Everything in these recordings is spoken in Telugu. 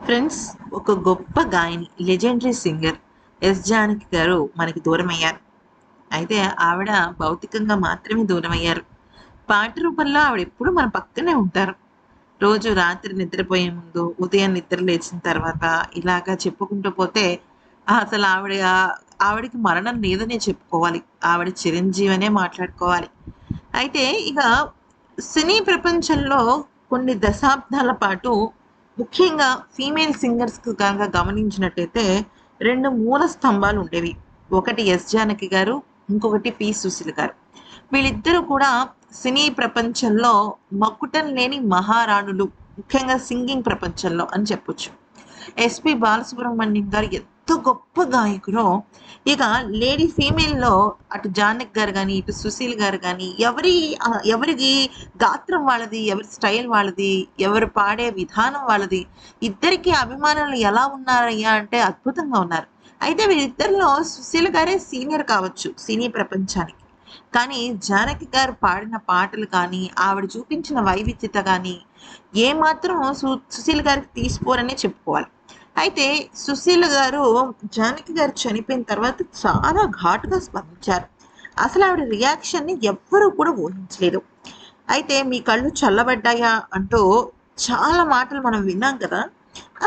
ఫ్రెండ్స్, ఒక గొప్ప గాయని, లెజెండరీ సింగర్ ఎస్ జానకి గారు మనకి దూరమయ్యారు. అయితే ఆవిడ భౌతికంగా మాత్రమే దూరమయ్యారు. పాట రూపంలో ఆవిడ ఎప్పుడు మన పక్కనే ఉంటారు. రోజు రాత్రి నిద్రపోయే ముందు, ఉదయం నిద్ర లేచిన తర్వాత ఇలాగా చెప్పుకుంటూ పోతే అసలు ఆవిడకి మరణం లేదనే చెప్పుకోవాలి. ఆవిడ చిరంజీవనే మాట్లాడుకోవాలి. అయితే ఇక సినీ ప్రపంచంలో కొన్ని దశాబ్దాల పాటు ముఖ్యంగా ఫీమేల్ సింగర్స్ కనుక గమనించినట్టయితే రెండు మూల స్తంభాలు ఉండేవి. ఒకటి ఎస్ జానకి గారు, ఇంకొకటి పి సుశీల గారు. వీళ్ళిద్దరూ కూడా సినీ ప్రపంచంలో మకుటం లేని మహారాణులు, ముఖ్యంగా సింగింగ్ ప్రపంచంలో అని చెప్పొచ్చు. ఎస్పి బాలసుబ్రహ్మణ్యం గారు ఎంత గొప్ప గాయకురో, ఇక లేడీ ఫీమేల్లో అటు జానకి గారు కానీ, ఇటు సుశీల్ గారు కానీ ఎవరికి గాత్రం వాళ్ళది, ఎవరి స్టైల్ వాళ్ళది, ఎవరు పాడే విధానం వాళ్ళది. ఇద్దరికి అభిమానులు ఎలా ఉన్నారయ్యా అంటే అద్భుతంగా ఉన్నారు. అయితే వీరిద్దరిలో సుశీల్ గారే సీనియర్ కావచ్చు సినీ ప్రపంచానికి. కానీ జానకి గారు పాడిన పాటలు కానీ, ఆవిడ చూపించిన వైవిధ్యత కానీ ఏమాత్రం సుశీల్ గారికి తీసిపోరనే చెప్పుకోవాలి. అయితే సుశీల గారు జానకి గారు చనిపోయిన తర్వాత చాలా ఘాటుగా స్పందించారు. అసలు ఆవిడ రియాక్షన్ని ఎవ్వరూ కూడా ఊహించలేదు. అయితే మీ కళ్ళు చల్లబడ్డాయా అంటూ చాలా మాటలు మనం విన్నాం కదా.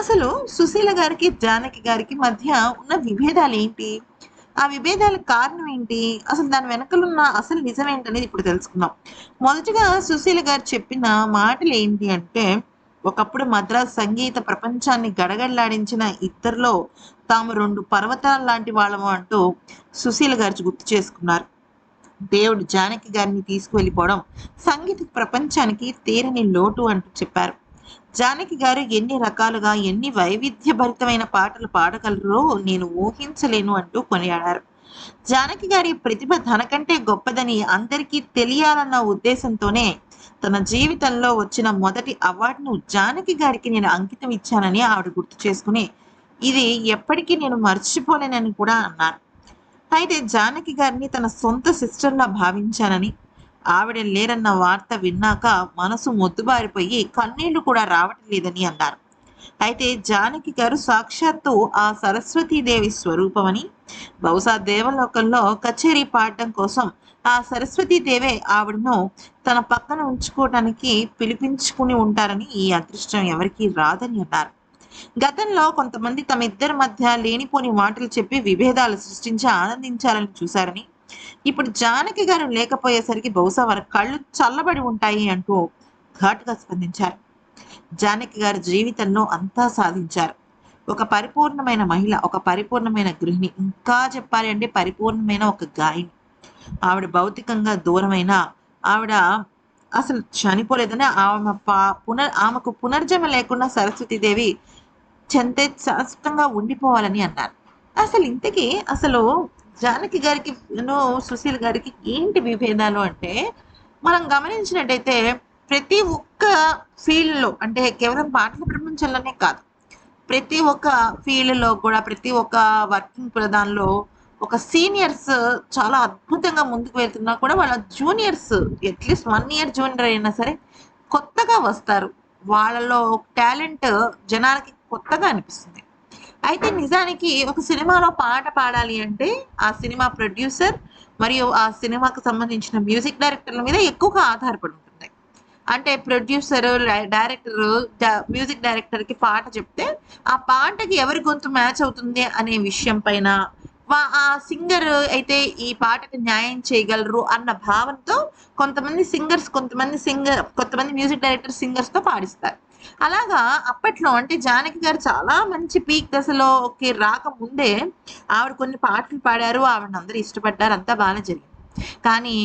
అసలు సుశీల గారికి జానకి గారికి మధ్య ఉన్న విభేదాలు ఏంటి? ఆ విభేదాలకు కారణం ఏంటి? అసలు దాని వెనకలున్న అసలు నిజం ఏంటనేది ఇప్పుడు తెలుసుకుందాం. మొదటగా సుశీల గారు చెప్పిన మాటలు ఏంటి అంటే, ఒకప్పుడు మద్రాసు సంగీత ప్రపంచాన్ని గడగడలాడించిన ఇద్దరిలో తాము 2 పర్వతాల లాంటి వాళ్ళము అంటూ సుశీల గారు గుర్తు చేసుకున్నారు. దేవుడు జానకి గారిని తీసుకువెళ్ళిపోవడం సంగీత ప్రపంచానికి తీరని లోటు అంటూ చెప్పారు. జానకి గారు ఎన్ని రకాలుగా, ఎన్ని వైవిధ్యభరితమైన పాటలు పాడగలరో నేను ఊహించలేను అంటూ కొనియాడారు. జానకి గారి ప్రతిభ తనకంటే గొప్పదని అందరికీ తెలియాలన్న ఉద్దేశంతోనే తన జీవితంలో వచ్చిన మొదటి అవార్డును జానకి గారికి నేను అంకితం ఇచ్చానని ఆవిడ గుర్తు చేసుకుని, ఇది ఎప్పటికీ నేను మర్చిపోలేనని కూడా అన్నారు. అయితే జానకి గారిని తన సొంత సిస్టర్లా భావించానని, ఆవిడ లేరన్న వార్త విన్నాక మనసు మొద్దుబారిపోయి కన్నీళ్లు కూడా రావటం లేదని అన్నారు. అయితే జానకి గారు సాక్షాత్తు ఆ సరస్వతీదేవి స్వరూపమని, బహుశా దేవలోకంలో కచేరీ పాడటం కోసం ఆ సరస్వతీదేవే ఆవిడను తన పక్కన ఉంచుకోవటానికి పిలిపించుకుని ఉంటారని, ఈ అదృష్టం ఎవరికీ రాదని అన్నారు. గతంలో కొంతమంది తమ ఇద్దరి మధ్య లేనిపోని మాటలు చెప్పి విభేదాలు సృష్టించి ఆనందించాలని చూశారని, ఇప్పుడు జానకి గారు లేకపోయేసరికి బహుశా వారి కళ్ళు చల్లబడి ఉంటాయి అంటూ ఘాటుగా స్పందించారు. జానకి గారి జీవితంలో అంతా సాధించారు. ఒక పరిపూర్ణమైన మహిళ, ఒక పరిపూర్ణమైన గృహిణి, ఇంకా చెప్పాలి అంటే పరిపూర్ణమైన ఒక గాయని. ఆవిడ భౌతికంగా దూరమైన ఆవిడ అసలు చనిపోలేదని, ఆమెకు పునర్జన్మ లేకుండా సరస్వతీదేవి చెంతే శాశ్వతంగా ఉండిపోవాలని అన్నారు. అసలు ఇంతకీ అసలు జానకి గారికి సుశీల్ గారికి ఏంటి విభేదాలు అంటే, మనం గమనించినట్టయితే ప్రతి ఒక్క ఫీల్డ్‌లో, అంటే కేవలం పాటల ప్రపంచంలోనే కాదు, ప్రతి ఒక్క ఫీల్డ్‌లో కూడా, ప్రతి ఒక్క వర్కింగ్ దానిలో ఒక సీనియర్స్ చాలా అద్భుతంగా ముందుకు వెళ్తున్నా కూడా వాళ్ళ జూనియర్స్ అట్‌లీస్ట్ 1 ఇయర్ జూనియర్ అయినా సరే కొత్తగా వస్తారు. వాళ్ళలో టాలెంట్ జనాలకి కొత్తగా అనిపిస్తుంది. అయితే నిజానికి ఒక సినిమాలో పాట పాడాలి అంటే ఆ సినిమా ప్రొడ్యూసర్ మరియు ఆ సినిమాకు సంబంధించిన మ్యూజిక్ డైరెక్టర్ల మీద ఎక్కువగా ఆధారపడి ఉంటుంది. అంటే ప్రొడ్యూసర్, డైరెక్టర్, మ్యూజిక్ డైరెక్టర్‌కి పాట చెప్తే, ఆ పాటకి ఎవరి గొంతు మ్యాచ్ అవుతుంది అనే విషయం పైన, ఆ సింగర్ అయితే ఈ పాటకి న్యాయం చేయగలరు అన్న భావనతో కొంతమంది మ్యూజిక్ డైరెక్టర్ సింగర్స్‌తో పాడిస్తారు. అలాగా అప్పట్లో అంటే జానకి గారు చాలా మంచి పీక్ దశలోకి రాకముందే ఆవిడ కొన్ని పాటలు పాడారు. ఆవిడని అందరూ ఇష్టపడ్డారు. అంతా బానే జరిగింది. కానీ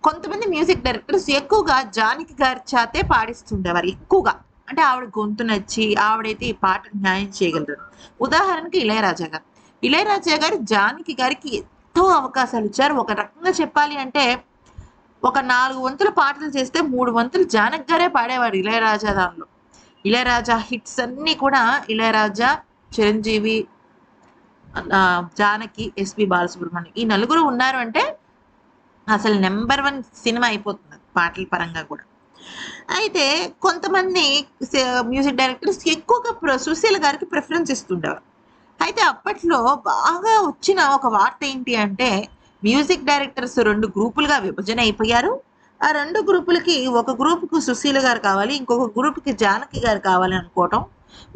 కొంతమంది మ్యూజిక్ డైరెక్టర్స్ ఎక్కువగా జానకి గారి చేతే పాడిస్తుండేవారు ఎక్కువగా. అంటే ఆవిడ గొంతు నచ్చి, ఆవిడైతే ఈ పాటకు న్యాయం చేయగలరు. ఉదాహరణకి ఇళయరాజా గారు. ఇళయరాజా గారు జానకి గారికి ఎంతో అవకాశాలు ఇచ్చారు. ఒక రకంగా చెప్పాలి అంటే ఒక 4 వంతుల పాటలు చేస్తే 3 వంతులు జానకి గారే పాడేవాడు ఇళయరాజా దానిలో. ఇళయరాజా హిట్స్ అన్నీ కూడా ఇళయరాజా, చిరంజీవి, జానకి, ఎస్పి బాలసుబ్రహ్మణ్యం ఈ నలుగురు ఉన్నారు అంటే అసలు నంబర్ 1 సినిమా అయిపోతుంది పాటల పరంగా కూడా. అయితే కొంతమంది మ్యూజిక్ డైరెక్టర్స్ ఎక్కువగా సుశీల గారికి ప్రిఫరెన్స్ ఇస్తుండేవారు. అయితే అప్పట్లో బాగా వచ్చిన ఒక వార్త ఏంటి అంటే, మ్యూజిక్ డైరెక్టర్స్ 2 గ్రూపులుగా విభజన అయిపోయారు. ఆ 2 గ్రూపులకి ఒక గ్రూప్‌కు సుశీల గారు కావాలి. ఇంకొక గ్రూప్‌కి జానకి గారు కావాలి అనుకోవటం.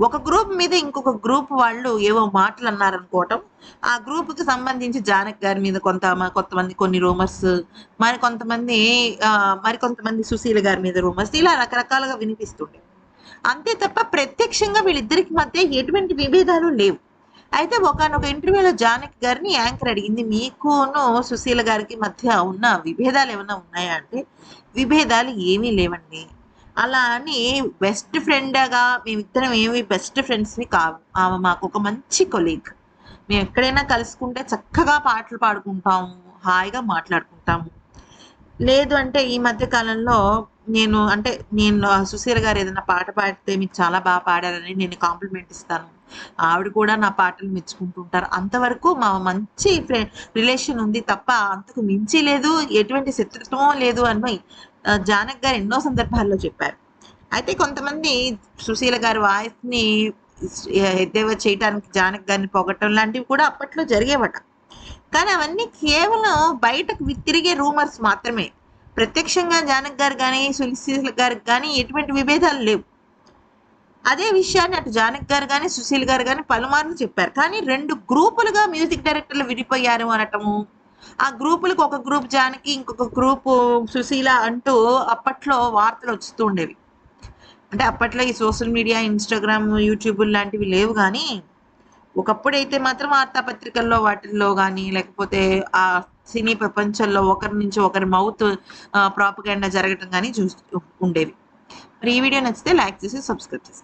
ఒక గ్రూప్ మీద ఇంకొక గ్రూప్ వాళ్ళు ఏవో మాటలన్నారనుకోవటం. ఆ గ్రూప్‌కి సంబంధించి జానకి గారి మీద కొంతమంది కొన్ని రూమర్స్, మరికొంతమంది సుశీల గారి మీద రూమర్స్ ఇలా రకరకాలుగా వినిపిస్తుండేవి. అంతే తప్ప ప్రత్యక్షంగా వీళ్ళిద్దరికి మధ్య ఎటువంటి విభేదాలు లేవు. అయితే ఒకానొక ఇంటర్వ్యూలో జానకి గారిని యాంకర్ అడిగింది, మీకును సుశీల గారికి మధ్య ఉన్న విభేదాలు ఏమన్నా ఉన్నాయా అంటే, విభేదాలు ఏమీ లేవండి. అలా అని బెస్ట్ ఫ్రెండ్‌గా మేమిద్దరం ఏమి బెస్ట్ ఫ్రెండ్స్‌ని కాదు. ఆమె మాకొక మంచి కొలీగ్. మేము ఎక్కడైనా కలుసుకుంటే చక్కగా పాటలు పాడుకుంటాము, హాయిగా మాట్లాడుకుంటాము. లేదు అంటే ఈ మధ్య కాలంలో నేను సుశీల గారు ఏదైనా పాట పాడితే మీకు చాలా బాగా పాడారని నేను కాంప్లిమెంట్ ఇస్తాను. ఆవిడ కూడా నా పాటలు మెచ్చుకుంటుంటారు. అంతవరకు మా మంచి రిలేషన్ ఉంది తప్ప అంతకు మించి లేదు. ఎటువంటి శత్రుత్వం లేదు అని జానకి గారు ఎన్నో సందర్భాల్లో చెప్పారు. అయితే కొంతమంది సుశీల గారి వాయిస్‌ని ఎద్దేవా చేయటానికి జానకి గారిని పొగడటం లాంటివి కూడా అప్పట్లో జరిగేవట. కానీ అవన్నీ కేవలం బయటకు తిరిగే రూమర్స్ మాత్రమే. ప్రత్యక్షంగా జానకి గారు గాని, సుశీల గారికి గాని ఎటువంటి విభేదాలు లేవు. అదే విషయాన్ని అటు జానకి గారు గాని, సుశీల్ గారు గాని పలుమార్లు చెప్పారు. కానీ 2 గ్రూపులుగా మ్యూజిక్ డైరెక్టర్లు విడిపోయారు అనటము, ఆ గ్రూపులకు ఒక గ్రూప్ జానకి, ఇంకొక గ్రూపు సుశీల అంటూ అప్పట్లో వార్తలు వస్తూ ఉండేవి. అంటే అప్పట్లో ఈ సోషల్ మీడియా, ఇన్‌స్టాగ్రామ్, యూట్యూబులు లాంటివి లేవు గానీ, ఒకప్పుడైతే మాత్రం వార్తాపత్రికల్లో వాటిల్లో గానీ, లేకపోతే ఆ సినీ ప్రపంచంలో ఒకరి నుంచి ఒకరి మౌత్ ప్రాపగండా జరగటం గానీ ఉండేవి. మరి ఈ వీడియో నచ్చితే లైక్ చేసి, సబ్స్క్రైబ్ చేసి